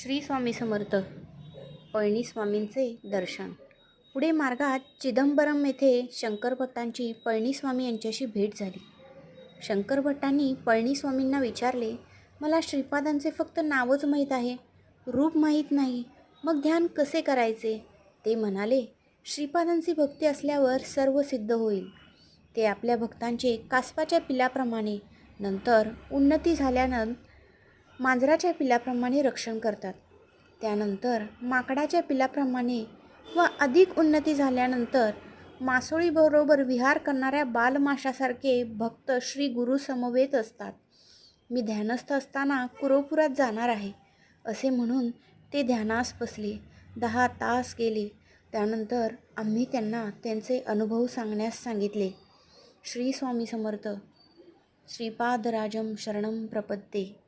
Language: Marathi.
श्री स्वामी समर्थ. पळणी स्वामींचे दर्शन. पुढे मार्गात चिदंबरम येथे शंकर भट्टांची पळणी स्वामी यांच्याशी भेट झाली. शंकर भट्टांनी पळणी स्वामींना विचारले, मला श्रीपादांचे फक्त नावच माहीत आहे, रूप माहीत नाही, मग ध्यान कसे करायचे? ते म्हणाले, श्रीपादांची भक्ती असल्यावर सर्व सिद्ध होईल. ते आपल्या भक्तांचे कासवाच्या पिलाप्रमाणे, नंतर उन्नती झाल्यानंतर मांजराच्या पिलाप्रमाणे रक्षण करतात. त्यानंतर माकडाच्या पिलाप्रमाणे व अधिक उन्नती झाल्यानंतर मासोळीबरोबर विहार करणाऱ्या बालमाशासारखे भक्त श्री गुरु समवेत असतात. मी ध्यानस्थ असताना कुरोपुरात जाणार आहे, असे म्हणून ते ध्यानास बसले. 10 तास गेले. त्यानंतर आम्ही त्यांना त्यांचे अनुभव सांगण्यास सांगितले. श्री स्वामी समर्थ. श्रीपादराजं शरणं प्रपद्ये.